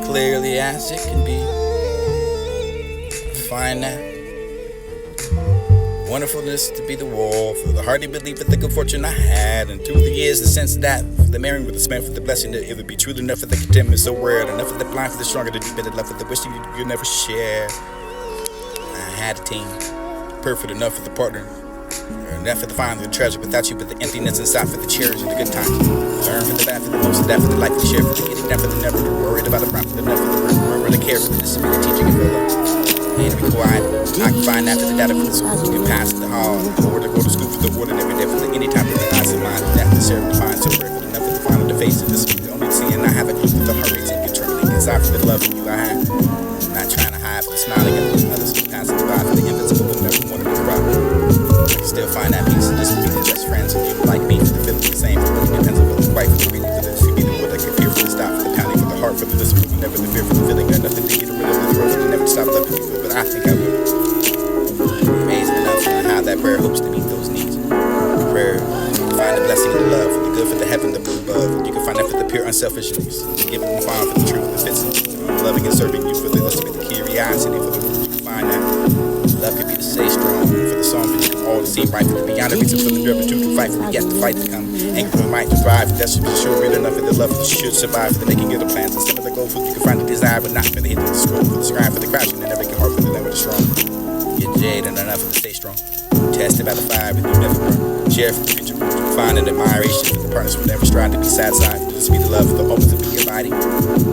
clearly as it can be. Find that wonderfulness to be the wall for the hardly believe that the good fortune I had, and through the years the sense that the marrying with the span for the blessing that it would be truly enough for the contentment so rare, enough for the blind for the stronger, the deeper the love for the wish you could never share. I had a team, perfect enough for the partner, enough for the find the treasure without you, but the emptiness inside for the cherish and the good time. Learn for the bad, for the most of that, for the life we share, for the getting down, for the never, worried about the prime, for the never, for the care, for the discipline, the teaching, and for the and to be quiet. I can find that for the data for the school, you can pass the hall, or to go to school for the word and every day for the anytime for the eyes and mind, that to serve the fine, so rare for the enough for the final the face of this the only seeing I have it with the heart racing, controlling inside for the love you I have. Not trying to hide for the smiling of others who passing by for the invincible but never wanted to cry. I can still find that peace and just be the best friends and you like me for the feeling the same, for the depends on the quite for the reading for the to be the word that can fear for the stop for the pounding for the heart for the discipline, never the fear for the feeling, got nothing to get rid of the throat for the never stop loving you. I think I would. Amazing enough on how that prayer hopes to meet those needs. Prayer, you can find the blessing of the love, for the good, for the heaven, the blue above. You can find that for the pure unselfishness, giving and find for the truth, the fits, loving and serving you for the ultimate curiosity, for the words you can find that. Love can be to stay strong, for the song, for you can all see right, for the beyond the reason, for the nerve to fight, for the yet the fight to come. Anger for the might to thrive, that should be sure real enough for the love that should survive, for the making of the plans, instead of the goal, for you can find the desire, but not for the hit of the scroll, for the scribe, for the crashing, and never get hard for the never strong. Get jaded and enough to stay strong. Tested by the fire, but you never burn. Share for the future, find an admiration for the partners who never strive to be satisfied. Just be the love for the hope to be abiding.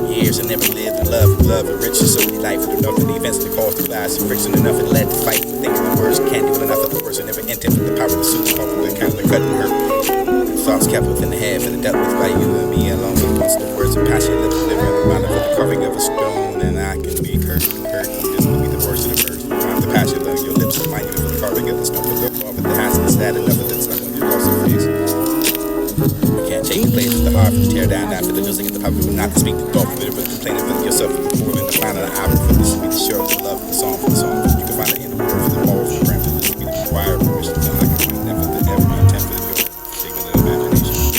Years and never lived in love and riches, so many life for enough of the events that caused the lives. Friction enough and led to fight. Thinking the words can't do enough of the words and never intent for the power of the suit, for the count, the cut and hurt. Thoughts kept within the head for the dealt with by you and me, along with the constant words and passion lips living around for the carving of a stone, and I can be hurt. Just to be the worst of the verse. The passion of your lips remind you of the carving of the stone, but the off of the house is that enough of the stuff on your lost face. You can't take the place of the heart, tear down after the music of the public, not to speak the thought for it, but complaining for yourself for the more than the final of the album for this to be the show of the love of the song for the song. You can find it in the word for the moral for the brand for this to be the choir permission to I can find that for the every intent for the good, taking the imagination.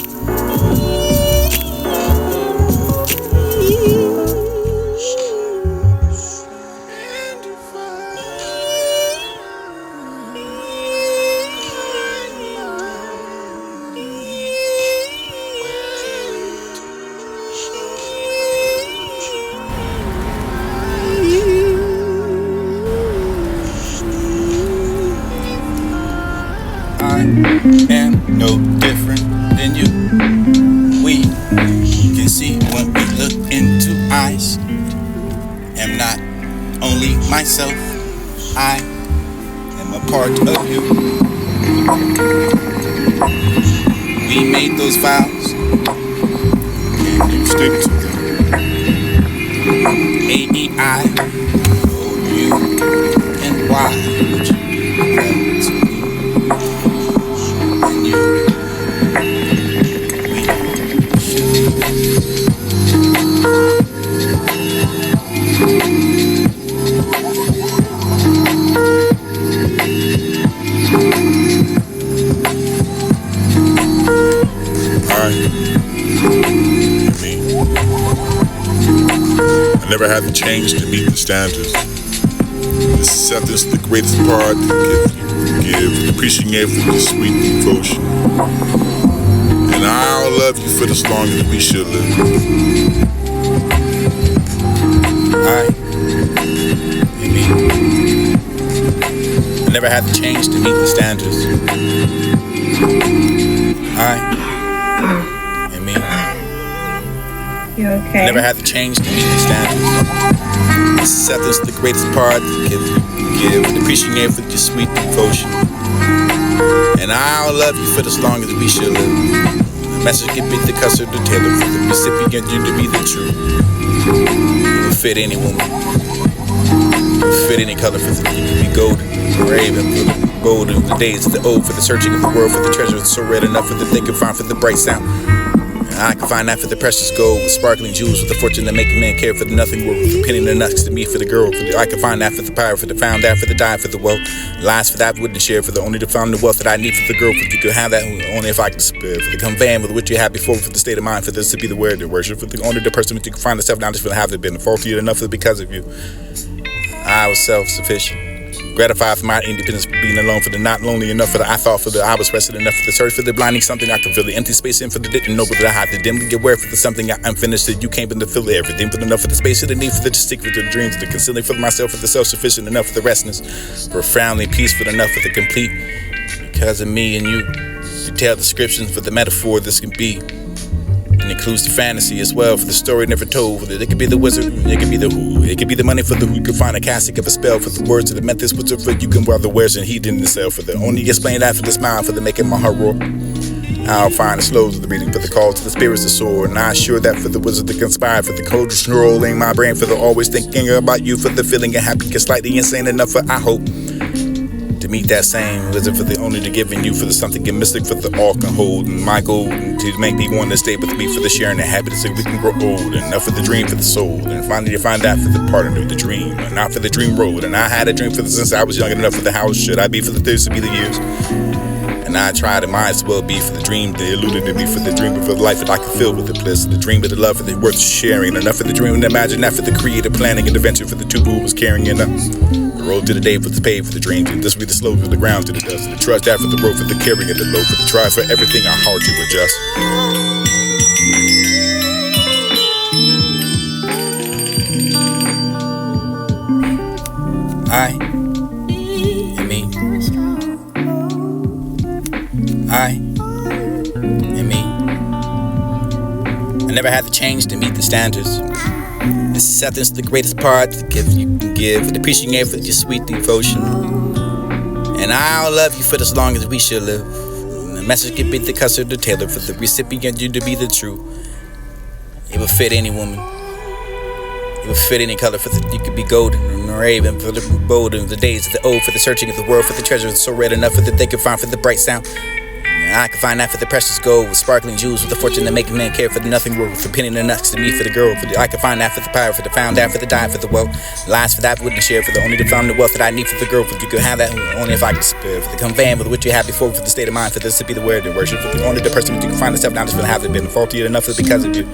I am no different than you. We can see when we look into eyes. Am not only myself, I am a part of you. We made those vows, and you stick to them. A-E-I, oh you, and why would you do that to me? I never had to change to meet the standards. Acceptance, the greatest part, the gift you give, appreciate for the sweet devotion. And I'll love you for as long as we should live. I never had to change to meet the standards. You okay? Never had to change to meet the standards. Acceptance, the greatest part, the gift you give, appreciate for your sweet devotion. And I'll love you for as long as we should live. The message can be the customer, the tailor, for the recipient, you to be the truth. You will fit any woman. You will fit any color, for the, you can be golden, raven, for the golden, the days of the old, for the searching of the world, for the treasure, so red enough for the they can find, for the bright sound. I can find that for the precious gold with sparkling jewels, with the fortune to make a man care for the nothing worth, with the penny and the nuts to me for the girl. I can find that for the power, for the found that, for the die, for the wealth. Lies for that wouldn't share, for the only to find the wealth that I need for the girl. For you could have that only if I can spare. For the conveying with what you had before, for the state of mind, for this to be the word to worship. For the only the person that you can find yourself, not just for the have been faulty enough because of you. I was self-sufficient. Gratified for my independence, for being alone, for the not lonely enough, for the I thought, for the I was rested enough, for the search, for the blinding something I can feel, the empty space in for the didn't know, but that I had to dimly aware for the something I unfinished that you came in to fill everything, for enough for the space of the need, for the secret of the dreams, the concealing for myself, for the self-sufficient enough, for the restness, profoundly peaceful enough, for the complete, because of me and you tell descriptions for the metaphor this can be. And includes the fantasy as well, for the story never told. It could be the wizard, it could be the who, it could be the money for the who could find a casting of a spell, for the words that meant this was for you can wear the wears and he didn't sell, for the only explain that, for the smile, for the making my heart roar. I'll find the slows of the reading, for the call to the spirits to soar, and I assure that for the wizard to conspire, for the cold scrolling my brain, for the always thinking about you, for the feeling of happy, slightly insane enough for I hope to meet that same wizard, for the only to giving you for the something and mystic, for the all can hold, and my goal to make me want to stay with me, for the sharing the habit so we can grow old, enough for the dream for the soul, and finally to find that for the partner of the dream, and not for the dream road. And I had a dream for the since I was young enough, for the how should I be, for the this to be the years. And I tried, it might as well be for the dream that eluded me, for the dream of the life that I could fill with the bliss, the dream of the love that worth sharing, enough for the dream and imagine that for the creative planning and adventure, for the two who was carrying enough. The road to the day for the pay for the dreams, and this be the slow to the ground to the dust, the trust that for the road for the carrying of the load, for the try for everything I hard to adjust. I and me. I and me. I never had to change to meet the standards. Acceptance the greatest part the gift you can give, and appreciate for your sweet devotion. And I'll love you for as long as we shall live. And the message could be the custard, the tailor for the recipient, you to be the true. It will fit any woman. It will fit any color, for the you could be golden and raven, for the bold of the days of the old, for the searching of the world, for the treasure so red enough for that they could find for the bright sound. I can find that for the precious gold with sparkling jewels, with the fortune to make a man care for the nothing worth, for penny and the nuts to me for the girl. I can find that for the power, for the found that, for the die, for the wealth. Lies for that wouldn't share, for the only to find the wealth that I need for the girl. For you could have that only if I could spare, for the conveying with what you had before, for the state of mind, for this to be the word to worship, for the only the person that you can find yourself not just for the have been faulty enough for because of you.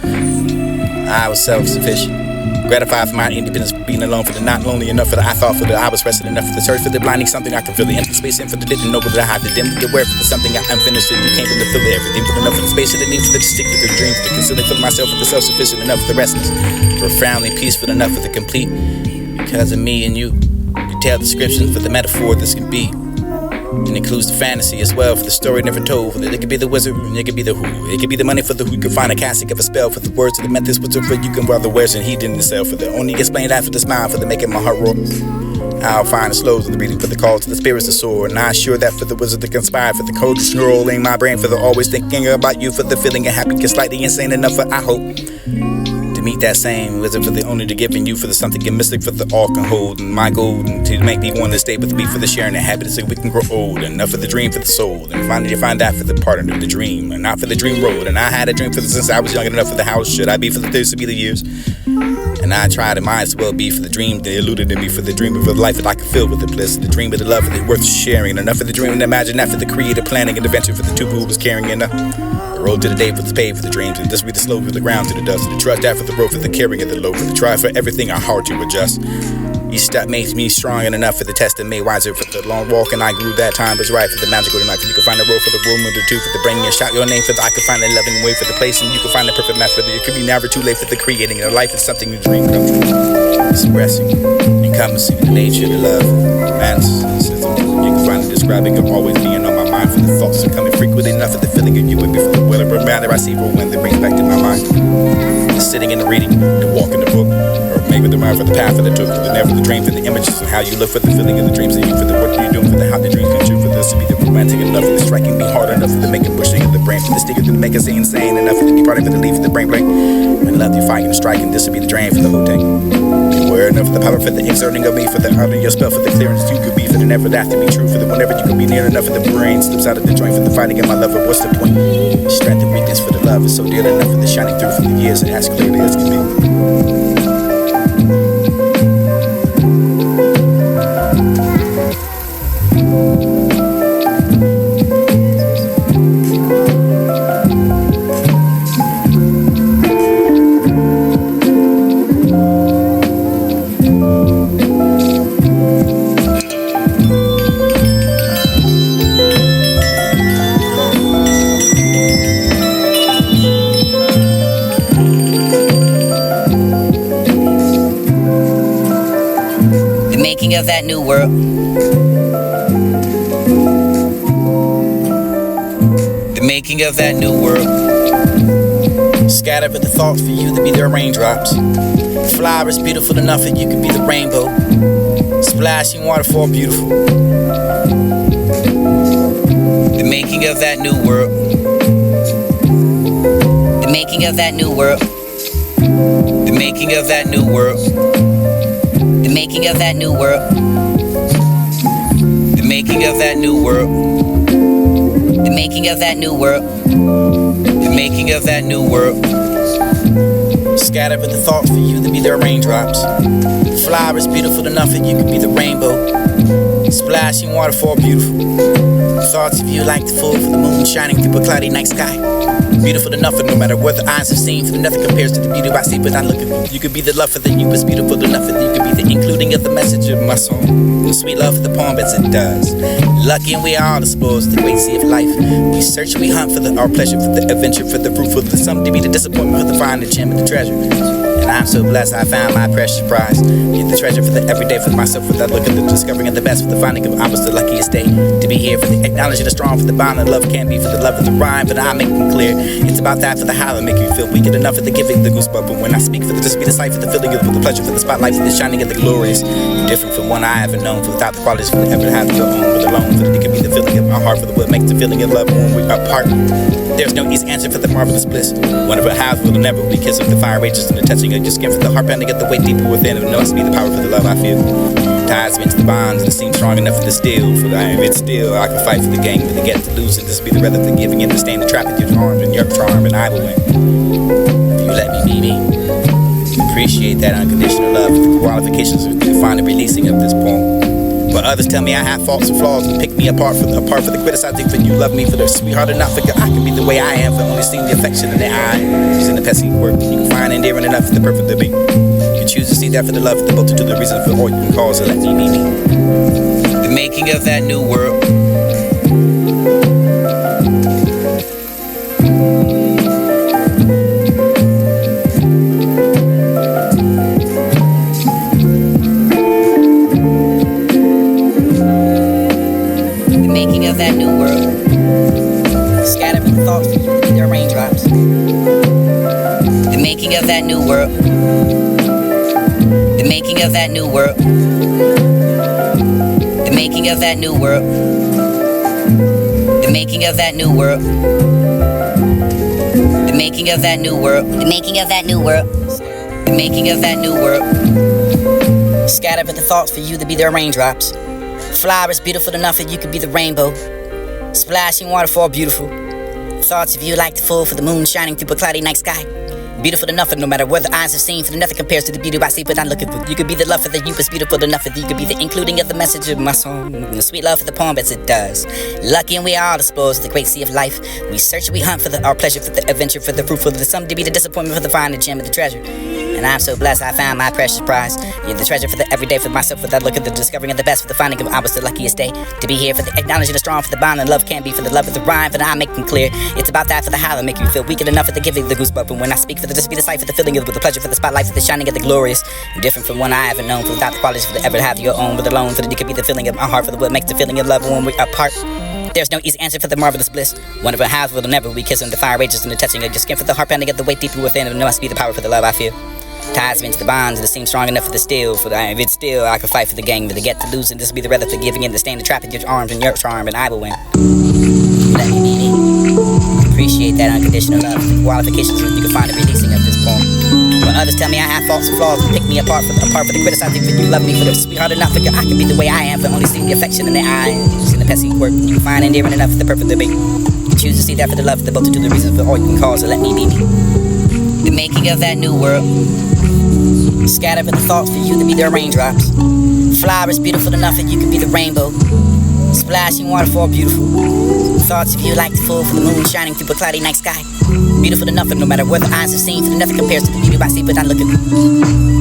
I was self-sufficient. Gratified for my independence, for being alone, for the not lonely enough, for the I thought, for the I was rested enough, for the search, for the blinding something I can feel, the empty space in for the didn't know, but that I had to dimly aware for the something I unfinished and you came in to fill everything, for enough for the space of the need, for the stick with the dreams, the concealing for myself, for the self-sufficient enough, for the restness, profoundly peaceful enough for the complete, because of me and you tell descriptions for the metaphor this can be. And includes the fantasy as well, for the story never told, for it could be the wizard, it could be the who, it could be the money for the who could find a casting of a spell, for the words that meant this was for you can wear the wears and he didn't sell, for the only explain that, for the smile, for the making my heart roar. I'll find the slows of the reading, for the call to the spirits to soar, and I assure that for the wizard to conspire, for the cold scrolling my brain, for the always thinking about you, for the feeling of happy, slightly insane enough for I hope to meet that same wizard, for the only to giving you for the something and mystic, for the all can hold, and my goal to make me want to stay with me, for the sharing the habit so we can grow old, enough for the dream for the soul, and finally to find that for the partner of the dream, and not for the dream road. And I had a dream for the since I was young enough, for the how should I be, for the this to be the years. And I tried, it might as well be for the dream that eluded me, for the dream of a life that I could fill with the bliss, the dream of the love that worth sharing, enough for the dream and imagine that for the creative planning and adventure, for the two who was carrying enough. The road to the day for the pay for the dreams, and this be the slow to the ground to the dust, the trust that for the road for the carrying of the load, for the try for everything I hard to adjust. Each step makes me strong enough for the test and made wiser, for the long walk and I grew that time was right, for the magical night, for you can find the road for the room of the two, for the bringing and shout your name, for the I can find the loving way for the place, and you can find the perfect match, for the it could be never too late, for the creating a life is something you dream come true, expressing, encompassing the nature, the love, romanticism. You can find the describing of always being on my mind, for the thoughts are coming frequent enough, for the feeling of you and me, for the whatever matter I see for when they brings back to my mind. The sitting in the reading, the walk in the book, or maybe the mind for the path that I took, the never the dream for the images, and how you look for the feeling of the dreams, and you for the work you're doing, for the how the dreams come true, for this to be the romantic enough, for the striking me hard enough, for the making pushing of the brain, for the sticker to make us insane enough, for the be part of the leaf, for the brain blank. When love you fighting and striking, this will be the drain for the whole thing. Where enough for the power, for the exerting of me, for the art of your spell, for the clearance you could be, for the never after be true, for the whenever you can be near enough, for the brain slips out of the joint, for the fighting of my lover. What's the point? Strength and weakness for the love is so dear enough for the shining through for the years and as clearly as can be. Of that new world. The making of that new world. Scattered with the thoughts for you to be the raindrops. The flower is beautiful enough that you can be the rainbow. Splashing waterfall beautiful. The making of that new world. The making of that new world. The making of that new world. The making of that new world. The making of that new world. The making of that new world. The making of that new world. Scattered with the thoughts for you to be the raindrops. The flower is beautiful enough that you can be the rainbow. Splashing waterfall beautiful. Thoughts of you like the full for the moon shining through a cloudy night sky. Beautiful enough and no matter what the eyes have seen, for the nothing compares to the beauty I see when I look at you. You could be the love for the you is beautiful enough that you could be the including of the message of my song. The sweet love for the poem as it does. Lucky and we are exposed to the great sea of life. We search and we hunt for our pleasure, for the adventure, for the fruit, for the sum to be the disappointment, for the find the gem and the treasure. And I'm so blessed I found my precious prize. Get the treasure for the everyday for myself, for that look at the discovering of the best, for the finding of I was the luckiest day to be here, for the acknowledging the strong, for the bond that love can be, for the love of the rhyme, but I make them clear. It's about that for the how to make you feel weak enough for the giving the goosebump. But when I speak for the just be the sight, for the feeling of the pleasure, for the spotlight, for the shining of the glorious. Different from one I ever known, for without the qualities, for the ever have your own, for the alone, for the it can be the feeling of my heart, for the what makes the feeling of love when we're apart. There's no easy answer for the marvelous bliss. One of our halves will never be kissed with the fire rages and the touching of your skin, for the heart pounding at the weight deeper within. It knows me the power for the love I feel. Ties me into the bonds that seem strong enough for the steel. For the iron, it's still I can fight for the game, for the get to lose, and this be the rather the giving and the stand the trap with your arms and your charm, and I will win. If you let me be me, appreciate that unconditional love. The qualifications of the final releasing of this poem. But others tell me I have faults and flaws and pick me apart for the criticizing for you love me for the sweetheart enough figure I can be the way I am for only seeing the affection in the eyes and the pesky work you can find endearing enough for the perfect to be. You choose to see that for the love, for the multitude of reasons for all you can cause, so let me be me. The making of that new world. Of that new world. Scattered with thoughts in their raindrops. The making of that new world. The making of that new world. The making of that new world. The making of that new world. The making of that new world. The making of that new world. The making of that new world. Scattered with the thoughts for you to be their raindrops. Flowers beautiful enough that you could be the rainbow. Splashing waterfall beautiful. Thoughts of you like the full for the moon shining through a cloudy night sky. Beautiful enough and no matter what the eyes have seen, for the nothing compares to the beauty I see when I look at you. You could be the love for the you is beautiful enough that you could be the including of the message of my song. The sweet love for the poem as it does. Lucky and we are all exposed to the great sea of life. We search and we hunt for our pleasure, for the adventure, for the fruit, for the sum to be the disappointment, for the find the gem and the treasure. And I'm so blessed I found my precious prize. You're the treasure for the everyday for myself, for that look at the discovering of the best, for the finding of I was the luckiest day to be here, for the acknowledging the strong, for the bond and love can be, for the love of the rhyme, for the I make them clear. It's about that for the how to make you feel weak enough for the giving the goosebump. And when I speak for the just be the sight, for the feeling of with the pleasure, for the spotlight, for the shining of the glorious. Different from one I ever known, for without the qualities, for the ever have your own, but alone, for the you could be the feeling of my heart, for the what makes the feeling of love when we're apart. There's no easy answer for the marvelous bliss. One of our halves will never be kissing the fire rages and the touching of your skin, for the heart pounding of the weight deeper within, and it must be the power for the love I feel. Ties me into the bonds that seem strong enough for the steel. For the if it's still, I can fight for the gang, but to get to lose, and this will be the rather forgiving and to stand the trap in your arms and your charm, and I will win. Let me be me. Appreciate that unconditional love. The qualifications you can find in releasing of this poem. When others tell me I have faults and flaws and pick me apart for the criticizing for you love me for the sweetheart enough figure I can be the way I am for only seeing the affection in their eyes and the pesky quirk you can find endearing enough for the perfect debate. You choose to see that for the love, the multitude of reasons for all you can cause, so let me be me. The making of that new world. Scatter with the thoughts for you to be the raindrops. Flowers beautiful enough that you can be the rainbow. Splashing waterfall beautiful. Thoughts of you like the full for the moon shining through a cloudy night sky. Beautiful enough that no matter what the eyes have seen, for nothing compares to the beauty I see but I look at you.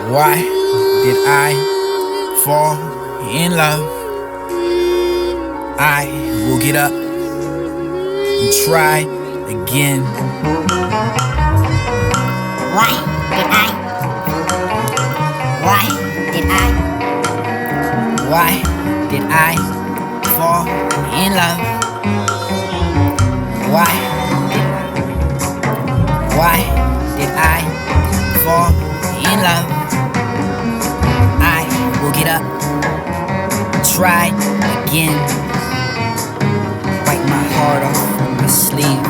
Why did I fall in love? I will get up and try again. Why did I fall in love? Why did I fall in love? I will get up, try again. Wipe my heart off from my sleeve.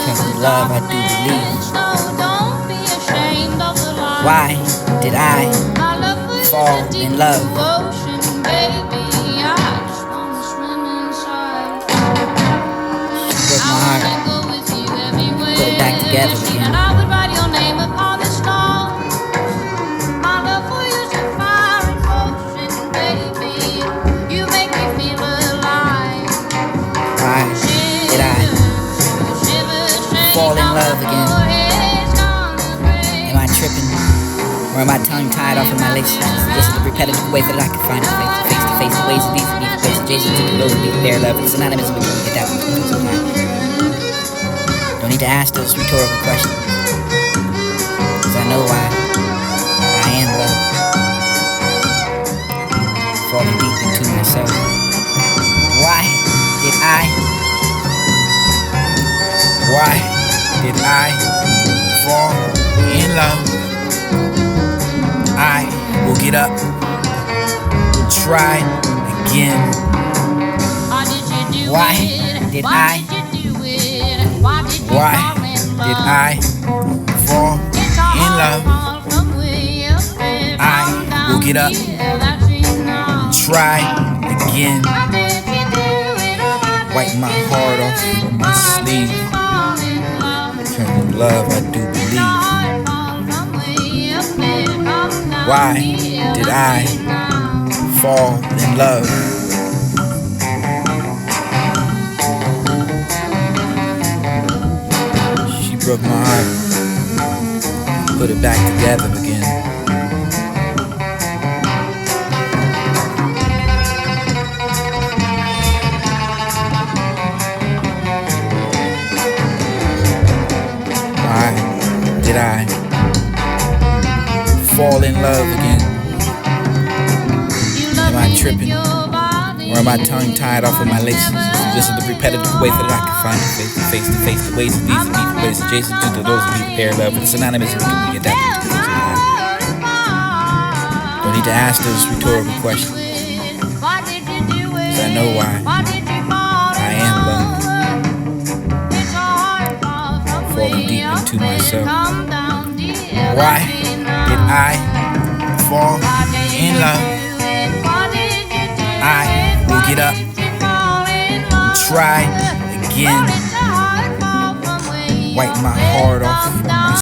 Cause in love I do believe. Why did I fall in love? Broke my heart, put it back together again. Why did I fall in love again? Am I tripping? Or am I tongue tied off of my laces? Just the repetitive way that I can find it face to face, the ways it needs to be for face adjacent to the those be their love. It's synonymous with me. Get that one. Don't need to ask those rhetorical questions, cause I know why I am love. Falling deep into myself. Why did I fall in love? I will get up and try again. Why did I fall in love? I will get up and try again. Wipe my heart off from my sleeve. In love I do believe. Why did I fall in love? She broke my heart, put it back together again. Why did I fall in love again? Am I tripping? Or am I tongue tied off of my laces? This is the repetitive way that I can find it face to face, the ways it needs to be for ways adjacent to those who need pair love. It's synonymous with me. Get that. Don't need to ask those rhetorical questions, cause I know why I am love. Falling deep into myself. Why did I fall in love? I will get up and try